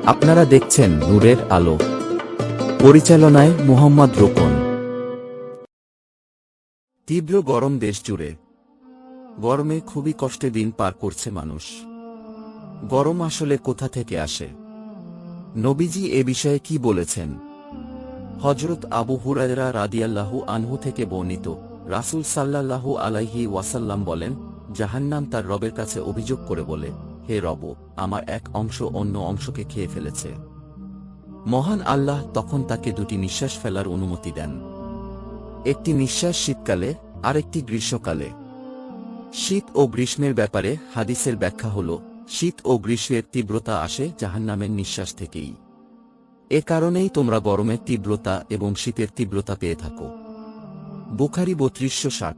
আপনারা দেখছেন নূরের আলো। পরিচালনায় মোহাম্মদ রোকন। তীব্র গরম দেশ জুড়ে। গরমে খুবই কষ্টে দিন পার করছে মানুষ। গরম আসলে কোথা থেকে আসে? নবীজি এ বিষয়ে কি বলেছেন? হযরত আবু হুরায়রা রাদিয়াল্লাহু আনহু থেকে বর্ণিত, রাসূল সাল্লাল্লাহু আলাইহি ওয়াসাল্লাম বলেন, জাহান্নাম তার রবের কাছে অভিযোগ করে বলে, হে রব, আমার এক অংশ অন্য অংশকে খেয়ে ফেলেছে। মহান আল্লাহ তখন তাকে দুটি নিঃশ্বাস ফেলার অনুমতি দেন। একটি নিঃশ্বাস শীতকালে, আরেকটি গ্রীষ্মকালে। শীত ও গ্রীষ্মের ব্যাপারে হাদিসের ব্যাখ্যা হল, শীত ও গ্রীষ্মের তীব্রতা আসে জাহান্নামের নিঃশ্বাস থেকেই। এ কারণেই তোমরা গরমের তীব্রতা এবং শীতের তীব্রতা পেয়ে থাকো। বুখারী ৩২৬০।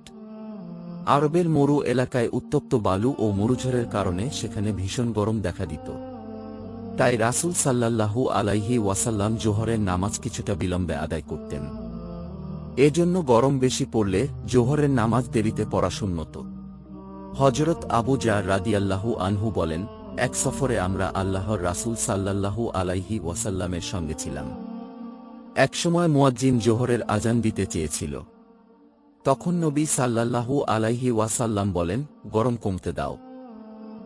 আরবের মরু এলাকায় উত্তপ্ত বালু ও মরুঝড়ের কারণে সেখানে ভীষণ গরম দেখা দিত। তাই রাসূল সাল্লাল্লাহু আলাইহি ওয়াসাল্লাম জোহরের নামাজ কিছুটা বিলম্বে আদায় করতেন। এজন্য গরম বেশি পড়লে জোহরের নামাজ দেরিতে পড়া সুন্নত। হযরত আবু যার রাদিয়াল্লাহু আনহু বলেন, এক সফরে আমরা আল্লাহর রাসূল সাল্লাল্লাহু আলাইহি ওয়াসাল্লামের সঙ্গে ছিলাম। একসময় মুয়াজ্জিন জোহরের আজান দিতে চেয়েছিল। তখন নবী সাল্লাল্লাহু আলাইহি ওয়াসাল্লাম বলেন, গরম কমতে দাও।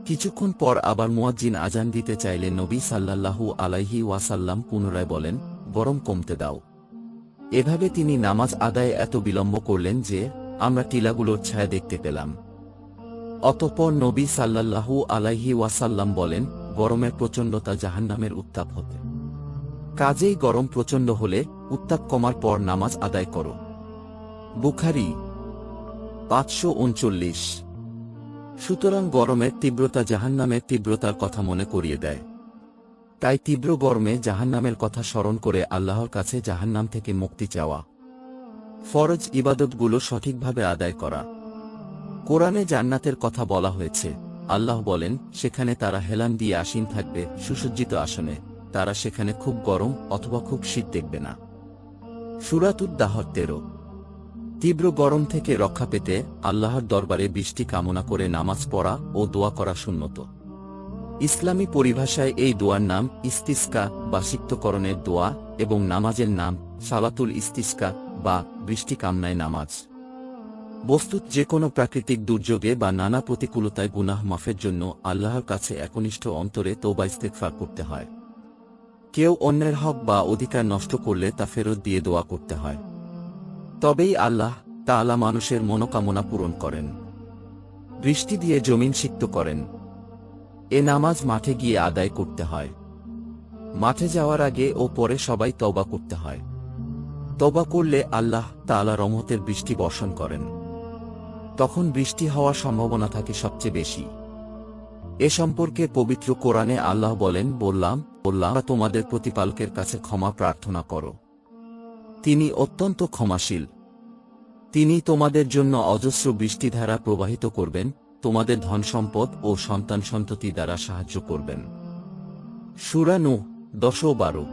কিছুক্ষণ পর আবার মুয়াজ্জিন আজান দিতে চাইলে নবী সাল্লাল্লাহু আলাইহি ওয়াসাল্লাম পুনরায় বলেন, গরম কমতে দাও। এভাবে তিনি নামাজ আদায়ে এত বিলম্ব করলেন যে আমরা টিলাগুলোর ছায়া দেখতে পেলাম। অতঃপর নবী সাল্লাল্লাহু আলাইহি ওয়াসাল্লাম বলেন, গরমের প্রচণ্ডতা জাহান্নামের উত্তাপ হতে। কাজেই গরম প্রচণ্ড হলে উত্তাপ কমার পর নামাজ আদায় করো। বুখারী ৫৩৯। সুতরাং গরমের তীব্রতা জাহান্নামের তীব্রতার কথা মনে করিয়ে দেয়। তাই তীব্র গরমে জাহান্নামের কথা স্মরণ করে আল্লাহর কাছে জাহান্নাম থেকে মুক্তি চাওয়া। ফরজ ইবাদতগুলো সঠিকভাবে আদায় করা। কোরআনে জান্নাতের কথা বলা হয়েছে। আল্লাহ বলেন, সেখানে তারা হেলান দিয়ে আসীন থাকবে সুসজ্জিত আসনে। তারা সেখানে খুব গরম অথবা খুব শীত দেখবে না। সূরাতুদ দাহর ১৩। তীব্র গরম থেকে রক্ষা পেতে আল্লাহর দরবারে বৃষ্টি কামনা করে নামাজ পড়া ও দোয়া করা সুন্নত। ইসলামী পরিভাষায় এই দোয়ার নাম ইস্তিসকা বা সিক্তকরণের দোয়া এবং নামাজের নাম সালাতুল ইস্তিসকা বা বৃষ্টি কামনায় নামাজ। বস্তুত যে কোনো প্রাকৃতিক দুর্যোগে বা নানা প্রতিকূলতায় গুনাহ মাফের জন্য আল্লাহর কাছে একনিষ্ঠ অন্তরে তওবা ইস্তেগফার করতে হয়। কেউ অন্যের হক বা অধিকার নষ্ট করলে তা ফেরত দিয়ে দোয়া করতে হয়। তবেই আল্লাহ তাআলা মানুষের মনোকামনা পূরণ করেন, বৃষ্টি দিয়ে জমিন সিক্ত করেন। এ নামাজ মাঠে গিয়ে আদায় করতে হয়। মাঠে যাওয়ার আগে ও পরে সবাই তওবা করতে হয়। তওবা করলে আল্লাহ তাআলা রহমতের বৃষ্টি বর্ষণ করেন। তখন বৃষ্টি হওয়ার সম্ভাবনা থাকে সবচেয়ে বেশি। এ সম্পর্কে পবিত্র কোরআনে আল্লাহ বলেন, বললাম তোমাদের প্রতিপালকের কাছে ক্ষমা প্রার্থনা করো। তিনি অত্যন্ত ক্ষমাশীল। তিনি তোমাদের জন্য অজস্র বৃষ্টিধারা প্রবাহিত করবেন, তোমাদের ধনসম্পদ ও সন্তান সন্ততি দ্বারা সাহায্য করবেন। সূরা নূহ ১০ ও ১২।